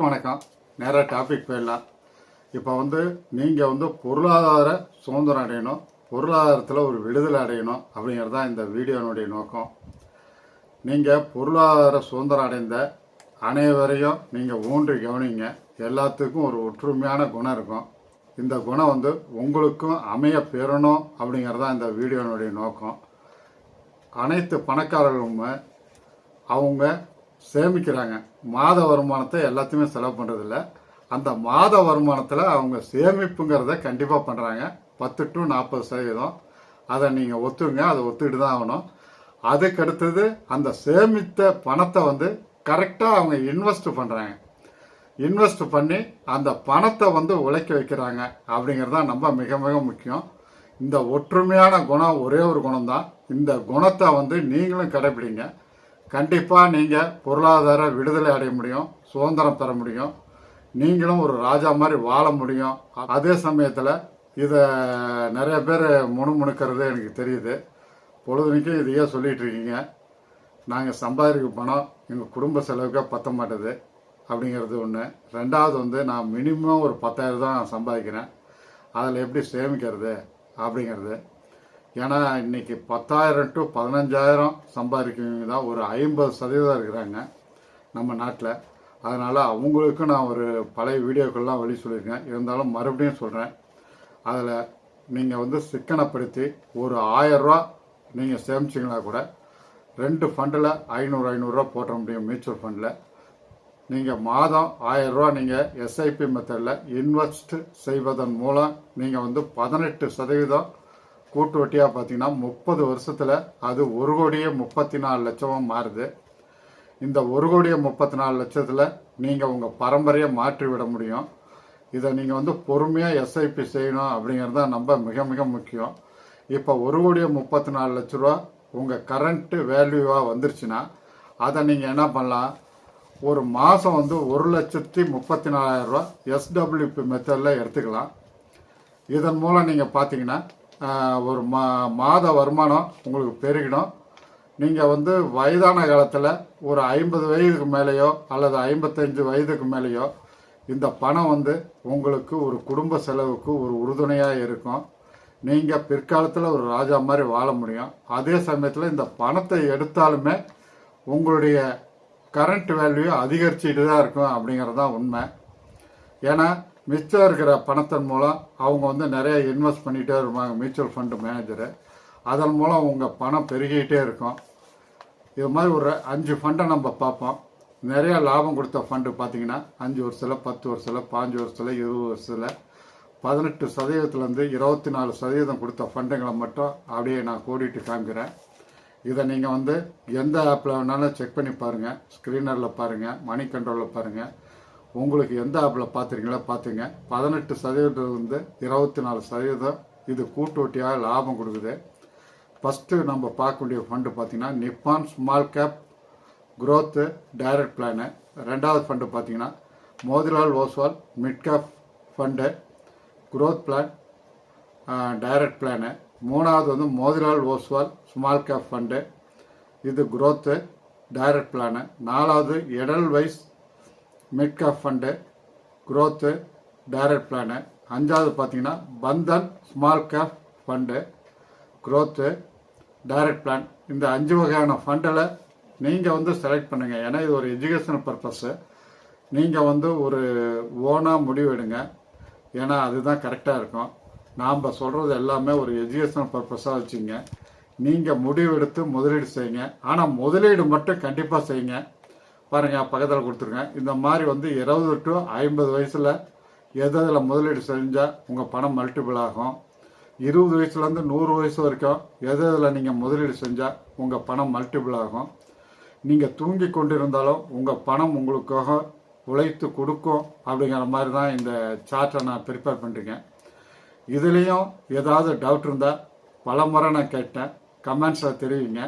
வணக்கம். நேராக டாபிக் போயிடலாம். இப்போ நீங்கள் பொருளாதார சுதந்திரம் அடையணும், பொருளாதாரத்தில் ஒரு விடுதலை அடையணும் அப்படிங்கிறது தான் இந்த வீடியோனுடைய நோக்கம். நீங்கள் பொருளாதார சுதந்திரம் அடைந்த அனைவரையும் நீங்கள் ஊன்றி கவனிங்க. எல்லாத்துக்கும் ஒரு ஒற்றுமையான குணம் இருக்கும். இந்த குணம் உங்களுக்கும் அமைய பெறணும் அப்படிங்கிறது தான் இந்த வீடியோனுடைய நோக்கம். அனைத்து பணக்காரர்களும் அவங்க சேமிக்கிறாங்க. மாத வருமானத்தை எல்லாத்தையுமே செலவு பண்ணுறதில்ல. அந்த மாத வருமானத்தில் அவங்க சேமிப்புங்கிறத கண்டிப்பாக பண்ணுறாங்க. 10 to 40%. அதை நீங்கள் ஒத்துங்க, அதை ஒத்துக்கிட்டு தான் ஆகணும். அதுக்கடுத்தது அந்த சேமித்த பணத்தை கரெக்டாக அவங்க இன்வெஸ்ட் பண்ணுறாங்க. இன்வெஸ்ட் பண்ணி அந்த பணத்தை உழைக்க வைக்கிறாங்க அப்படிங்கிறது தான் நம்ம மிக மிக முக்கியம். இந்த ஒற்றுமையான குணம் ஒரே ஒரு குணம் தான். இந்த குணத்தை நீங்களும் கடைபிடிங்க. கண்டிப்பாக நீங்கள் பொருளாதார விடுதலை அடைய முடியும், சுதந்திரம் பெற முடியும், நீங்களும் ஒரு ராஜா மாதிரி வாழ முடியும். அதே சமயத்தில் இதை நிறைய பேர் முணுமுணுக்கிறது எனக்கு தெரியுது. பொழுதுனைக்கும் இதையே சொல்லிகிட்டு இருக்கீங்க. நாங்கள் சம்பாதிக்க பணம் எங்கள் குடும்ப செலவுக்கே பற்ற மாட்டேது அப்படிங்கிறது ஒன்று. ரெண்டாவது நான் மினிமம் ஒரு 10,000 தான் சம்பாதிக்கிறேன். அதில் எப்படி சேமிக்கிறது அப்படிங்கிறது. ஏன்னா இன்றைக்கி 10,000 to 15,000 சம்பாதிக்கிறவங்க தான் ஒரு 50% இருக்கிறாங்க நம்ம நாட்டில். அதனால் அவங்களுக்கும் நான் ஒரு பழைய வீடியோக்கள்லாம் வழி சொல்லியிருக்கேன். இருந்தாலும் மறுபடியும் சொல்கிறேன். அதில் நீங்கள் சிக்கனப்படுத்தி ஒரு 1000 ரூபா நீங்கள் சேமிச்சிங்கன்னா கூட 2 ஃபண்டில் 500 ரூபா போட்ட முடியும். மியூச்சுவல் ஃபண்டில் நீங்கள் மாதம் 1000 ரூபா நீங்கள் எஸ்ஐபி மெத்தடில் இன்வெஸ்ட் செய்வதன் மூலம் நீங்கள் 18% கூட்டு வட்டியாக பார்த்தீங்கன்னா 30 வருஷத்தில் அது 1,34,00,000 மாறுது. இந்த 1,34,00,000 நீங்கள் உங்கள் பரம்பரையை மாற்றி விட முடியும். இதை நீங்கள் பொறுமையாக எஸ்ஐபி செய்யணும் அப்படிங்கிறது தான் நம்ம மிக மிக முக்கியம். இப்போ 1,34,00,000 ரூபா உங்கள் கரண்ட்டு வேல்யூவாக வந்துருச்சுன்னா அதை நீங்கள் என்ன பண்ணலாம், ஒரு மாதம் 1,34,000 ரூபா எஸ்டபிள்யூபி மெத்தடில் எடுத்துக்கலாம். இதன் மூலம் நீங்கள் பார்த்தீங்கன்னா ஒரு மாத வருமானம் உங்களுக்கு பெருகிடும். நீங்கள் வயதான காலத்தில் ஒரு 50 வயதுக்கு மேலேயோ அல்லது 55 வயதுக்கு மேலேயோ இந்த பணம் உங்களுக்கு ஒரு குடும்ப செலவுக்கு ஒரு உறுதுணையாக இருக்கும். நீங்கள் பிற்காலத்தில் ஒரு ராஜா மாதிரி வாழ முடியும். அதே சமயத்தில் இந்த பணத்தை எடுத்தாலுமே உங்களுடைய கரண்ட் வேல்யூ அதிகரிச்சுட்டு தான் இருக்கும் அப்படிங்கிறது தான் உண்மை. ஏன்னா மிச்சம் இருக்கிற பணத்தின் மூலம் அவங்க நிறைய இன்வெஸ்ட் பண்ணிகிட்டே இருப்பாங்க மியூச்சுவல் ஃபண்டு மேனேஜரு. அதன் மூலம் உங்கள் பணம் பெருகிட்டே இருக்கும். இது மாதிரி ஒரு 5 ஃபண்டை நம்ம பார்ப்போம். நிறைய லாபம் கொடுத்த ஃபண்டு பார்த்தீங்கன்னா 5 வருஷத்தில், 10 வருஷத்தில், 15 வருஷத்தில், 20 வருஷத்தில் 18%-24% 24% கொடுத்த ஃபண்டுங்களை மட்டும் அப்படியே நான் கோடிட்டு காமிக்கிறேன். இதை நீங்கள் எந்த ஆப்பில் வேணாலும் செக் பண்ணி பாருங்கள். ஸ்க்ரீனரில் பாருங்கள், மணி கண்ட்ரோலில் பாருங்கள். உங்களுக்கு எந்த ஆப்பில் பார்த்துருக்கீங்களோ பார்த்துங்க. 18% 24% இது கூட்டு வட்டியாக லாபம் கொடுக்குது. ஃபஸ்ட்டு நம்ம பார்க்கக்கூடிய ஃபண்டு பார்த்தீங்கன்னா Nippon small cap growth direct plan. ரெண்டாவது ஃபண்டு பார்த்தீங்கன்னா Motilal Oswal mid cap fund growth plan direct plan. மூணாவது Motilal Oswal small cap fund, இது குரோத்து டைரக்ட் பிளானு. நாலாவது Edelweiss mid cap fund growth direct plan. அஞ்சாவது பார்த்தீங்கன்னா Bandhan small cap fund growth direct plan. இந்த 5 வகையான ஃபண்டில் நீங்கள் செலக்ட் பண்ணுங்கள். ஏன்னா இது ஒரு எஜுகேஷனல் பர்பஸ்ஸு. நீங்கள் ஒரு ஓனாக முடிவு எடுங்க. ஏன்னா அதுதான் கரெக்டாக இருக்கும். நாம் சொல்கிறது எல்லாமே ஒரு எஜுகேஷனல் பர்பஸாக வச்சுங்க. நீங்கள் முடிவு எடுத்து முதலீடு செய்யுங்க. ஆனால் முதலீடு மட்டும் கண்டிப்பாக செய்யுங்க. பாருங்கள், பக்கத்தில் கொடுத்துருங்க. இந்த மாதிரி 20 to 50 வயசில் எதில் முதலீடு செஞ்சால் உங்கள் பணம் மல்டிபிள் ஆகும். 20 வயசுலேருந்து 100 வயசு வரைக்கும் எதில் நீங்கள் முதலீடு செஞ்சால் உங்கள் பணம் மல்டிபிள் ஆகும். நீங்கள் தூங்கி கொண்டிருந்தாலும் உங்கள் பணம் உங்களுக்காக உழைத்து கொடுக்கும் அப்படிங்கிற மாதிரி தான் இந்த சார்ட்டை நான் ப்ரிப்பேர் பண்ணிருக்கேன். இதுலேயும் ஏதாவது டவுட் இருந்தால் பல முறை நான் கேட்டேன். கமெண்ட்ஸில் தெரிவிங்க.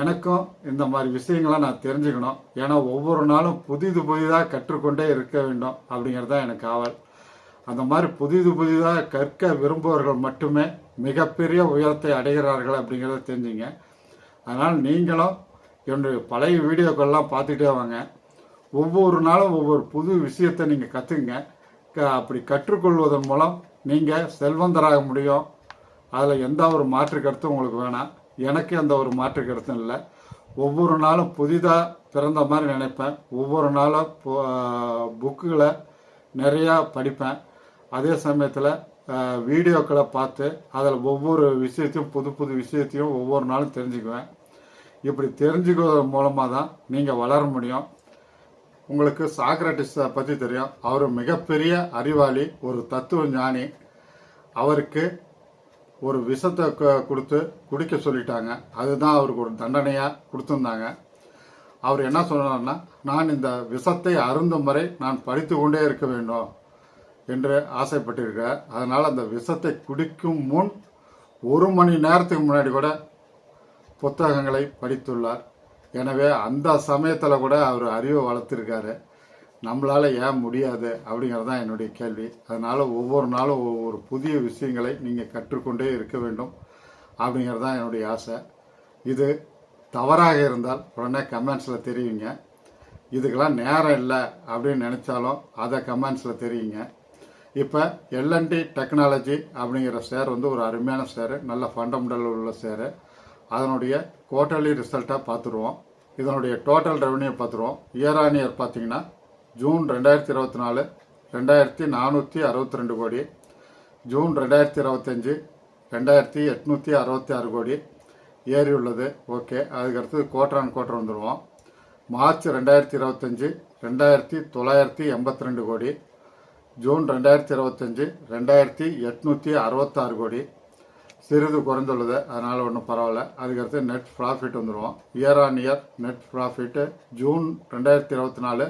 எனக்கும் இந்த மாதிரி விஷயங்களை நான் தெரிஞ்சுக்கணும். ஏன்னா ஒவ்வொரு நாளும் புதிதாக கற்றுக்கொண்டே இருக்க வேண்டும் அப்படிங்கிறது தான் எனக்கு ஆவல். அந்த மாதிரி புதிதாக கற்க விரும்புபவர்கள் மட்டுமே மிகப்பெரிய உயரத்தை அடைகிறார்கள் அப்படிங்கிறத தெரிஞ்சுங்க. அதனால் நீங்களும் என்னுடைய பழைய வீடியோக்கள்லாம் பார்த்துட்டே வாங்க. ஒவ்வொரு நாளும் ஒவ்வொரு புது விஷயத்தை நீங்கள் கற்றுக்குங்க. அப்படி கற்றுக்கொள்வதன் மூலம் நீங்கள் செல்வந்தராக முடியும். அதில் எந்த ஒரு மாற்று கருத்தும் உங்களுக்கு வேணாம். எனக்கு எந்த ஒரு மாற்று கருத்தும் இல்லை. ஒவ்வொரு நாளும் புதிதாக பிறந்த மாதிரி நினைப்பேன். ஒவ்வொரு நாளும் புக்குகளை நிறையா படிப்பேன். அதே சமயத்தில் வீடியோக்களை பார்த்து அதில் ஒவ்வொரு விஷயத்தையும் புது புது விஷயத்தையும் ஒவ்வொரு நாளும் தெரிஞ்சுக்குவேன். இப்படி தெரிஞ்சுக்குவதன் மூலமாக தான் நீங்கள் வளர முடியும். உங்களுக்கு சாக்ரட்டிஸை பற்றி தெரியும். அவர் மிகப்பெரிய அறிவாளி, ஒரு தத்துவ ஞானி. அவருக்கு ஒரு விஷத்தை கொடுத்து குடிக்க சொல்லிட்டாங்க. அதுதான் அவருக்கு ஒரு தண்டனையாக கொடுத்துருந்தாங்க. அவர் என்ன சொன்னார்னா, நான் இந்த விஷத்தை அருந்தும் வரை நான் படித்து கொண்டே இருக்க வேண்டும் என்று ஆசைப்பட்டிருக்கார். அதனால் அந்த விஷத்தை குடிக்கும் முன் 1 மணி நேரத்துக்கு முன்னாடி கூட புத்தகங்களை படித்துள்ளார். எனவே அந்த சமயத்தில் கூட அவர் அறிவை வளர்த்துருக்காரு. நம்மளால் ஏன் முடியாது அப்படிங்கிறது தான் என்னுடைய கேள்வி. அதனால் ஒவ்வொரு நாளும் ஒவ்வொரு புதிய விஷயங்களை நீங்கள் கற்றுக்கொண்டே இருக்க வேண்டும் அப்படிங்கிறது தான் என்னுடைய ஆசை. இது தவறாக இருந்தால் உடனே கமெண்ட்ஸில் தெரிவிங்க. இதுக்கெல்லாம் நேரம் இல்லை அப்படின்னு நினச்சாலும் அதை கமெண்ட்ஸில் தெரிவிங்க. இப்போ எல்என்டி டெக்னாலஜி அப்படிங்கிற ஷேர் வந்து ஒரு அருமையான ஷேரு, நல்ல ஃபண்டமெண்டல் உள்ள ஷேரு. அதனுடைய குவார்ட்டர்லி ரிசல்ட்டாக பார்த்துருவோம். இதனுடைய டோட்டல் ரெவன்யூ பார்த்துருவோம். இயர் ஆன் இயர் பார்த்தீங்கன்னா ஜூன் 2024 2462 கோடி, ஜூன் 2025 2866 கோடி ஏறி உள்ளது. ஓகே, அதுக்கடுத்தது குவார்டர் ஆன் குவார்டர் வந்துடுவோம். மார்ச் 2025 2982 கோடி, ஜூன் 2025 2866 கோடி, சிறிது குறைந்துள்ளது. அதனால் ஒன்றும் பரவாயில்ல. அதுக்கடுத்து நெட் ப்ராஃபிட் வந்துடுவோம். Year on year net profit June 2024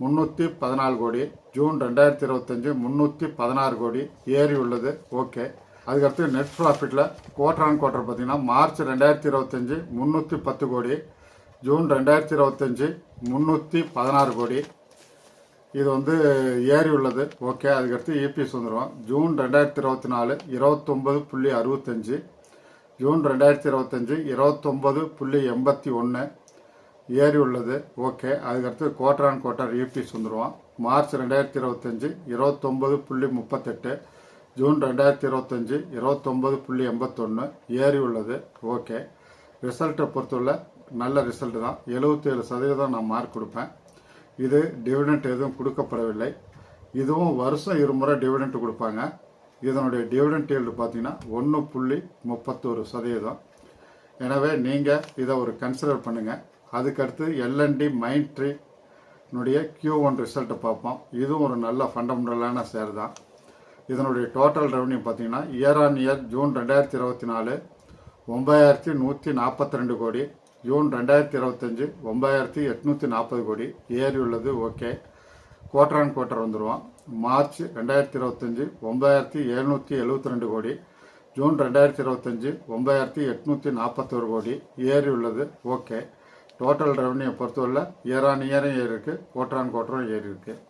314 கோடி, ஜூன் 2025 316 கோடி ஏறி உள்ளது. ஓகே, அதுக்கடுத்து நெட் ப்ராஃபிட்டில் குவார்டர் ஆன் குவார்டர் பார்த்தீங்கன்னா மார்ச் 2025 310 கோடி, ஜூன் 2025 316 கோடி, இது வந்து ஏறி உள்ளது. ஓகே, அதுக்கடுத்து இபிஎஸ் வந்துடும். ஜூன் 2024 29.65, ஜூன் 2025 29.81 ஏறி உள்ளது. ஓகே, அதுக்கடுத்து குவார்டர் ஆன் குவார்டர் இபிஎஸ் வந்துடுவோம். மார்ச் 2025 29.38, ஜூன் 2025 29.81 ஏறி உள்ளது. ஓகே, ரிசல்ட்டை பொறுத்துள்ள நல்ல ரிசல்ட் தான். 77% நான் மார்க் கொடுப்பேன். இது டிவிடெண்ட் எதுவும் கொடுக்கப்படவில்லை. இதுவும் வருஷம் இருமுறை டிவிடெண்ட் கொடுப்பாங்க. இதனுடைய டிவிடெண்ட் ஈல்டு பார்த்தீங்கன்னா 1.31%. எனவே நீங்கள் இதை ஒரு கன்சிடர் பண்ணுங்கள். அதுக்கடுத்து எல்என்டி மைண்ட் ட்ரீனுடைய Q1 ரிசல்ட்டை பார்ப்போம். இதுவும் ஒரு நல்ல ஃபண்டமெண்டலான ஷேர் தான். இதனுடைய டோட்டல் ரெவன்யூ பார்த்தீங்கன்னா இயர் ஆன் இயர் ஜூன் 2024 9142 கோடி, ஜூன் 2025 9840 கோடி ஏறி உள்ளது. ஓகே, குவார்டர் ஆன் குவார்டர் வந்துடுவோம். மார்ச் 2025 9772 கோடி, ஜூன் 2025 9841 கோடி ஏறி உள்ளது. ஓகே, டோட்டல் ரெவன்யூ பொறுத்தவரை இயர் ஆன் இயரும் ஏறி இருக்குது, குவார்டர் ஆன் குவார்டரும் ஏறி இருக்குது.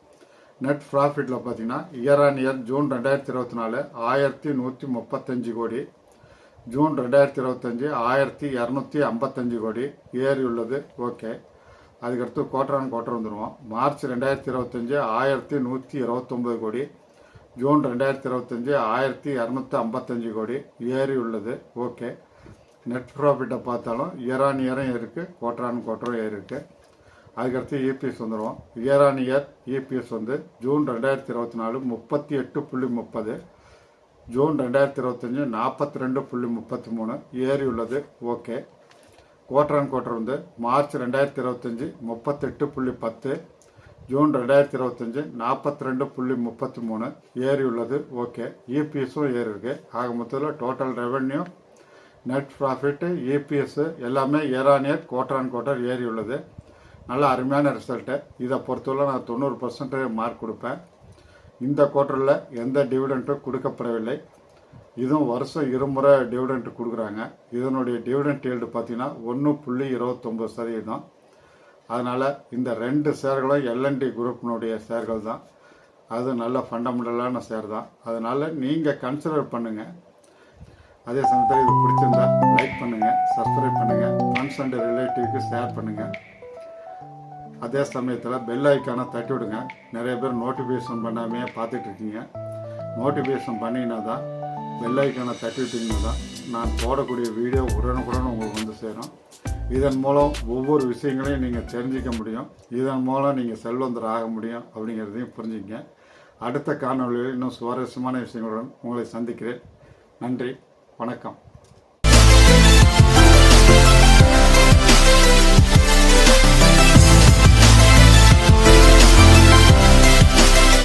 நெட் ப்ராஃபிட்டில் பார்த்தீங்கன்னா இயர் ஆன் இயர் ஜூன் 2024 1135 கோடி, ஜூன் 2025 1255 கோடி ஏறி உள்ளது. ஓகே, அதுக்கடுத்து குவார்டர் ஆன் குவார்டர் வந்துடுவோம். மார்ச் 2025 1129 கோடி, ஜூன் 2025 1255 கோடி ஏறி உள்ளது. ஓகே, நெட் ப்ராஃபிட்டை பார்த்தாலும் இயர் ஆன் இயரும் இருக்குது, குவார்டர் ஆன் குவார்டரும் ஏறி இருக்குது. அதுக்கடுத்து இபிஎஸ் வந்துடுவோம். இயர் ஆன் இயர் இபிஎஸ் வந்து ஜூன் 2024 38.30, ஜூன் 2025 42.33 ஏறி உள்ளது. ஓகே, குவார்டர் ஆன் குவார்டர் வந்து மார்ச் 2025 38.10, ஜூன் 2025 42.33 ஏறி உள்ளது. ஓகே, இபிஎஸும் ஏறி இருக்கு. ஆக மொத்தத்தில் total revenue, net profit, EPS எல்லாமே year on year quarter on quarter ஏறி உள்ளது. நல்ல அருமையான ரிசல்ட்டு. இதை பொறுத்தவரை நான் 90% மார்க் கொடுப்பேன். இந்த குவார்ட்டரில் எந்த டிவிடெண்ட்டும் கொடுக்கப்படவில்லை. இதுவும் வருஷம் இருமுறை டிவிடெண்ட் கொடுக்குறாங்க. இதனுடைய டிவிடெண்ட் ஈல்டு பார்த்தீங்கன்னா 1.29%. அதனால் இந்த 2 ஷேர்களும் எல்என்டி குரூப்பினுடைய ஷேர்கள் தான். அது நல்ல ஃபண்டமெண்டலான ஷேர் தான். அதனால் நீங்கள் கன்சிடர் பண்ணுங்கள். அதே சமயத்தில் இது பிடிச்சிருந்தா லைக் பண்ணுங்கள், சப்ஸ்கிரைப் பண்ணுங்கள், ஃப்ரெண்ட்ஸ் அண்ட் ரிலேட்டிவ்க்கு ஷேர் பண்ணுங்கள். அதே சமயத்தில் பெல் ஐக்கானை தட்டி விடுங்க. நிறைய பேர் நோட்டிஃபிகேஷன் பண்ணாமே பார்த்துட்டு இருக்கீங்க. நோட்டிஃபிகேஷன் பண்ணிங்கன்னா தான், பெல் ஐக்கானை தட்டி விட்டிங்கன்னா தான் நான் போடக்கூடிய வீடியோ உடனுக்குடன் உங்களுக்கு வந்து சேரும். இதன் மூலம் ஒவ்வொரு விஷயங்களையும் நீங்கள் தெரிஞ்சிக்க முடியும். இதன் மூலம் நீங்கள் செல்வந்தர் ஆக முடியும் அப்படிங்கிறதையும் புரிஞ்சுக்கங்க. அடுத்த காணொளியில் இன்னும் சுவாரஸ்யமான விஷயங்களுடன் உங்களை சந்திக்கிறேன். நன்றி, வணக்கம்.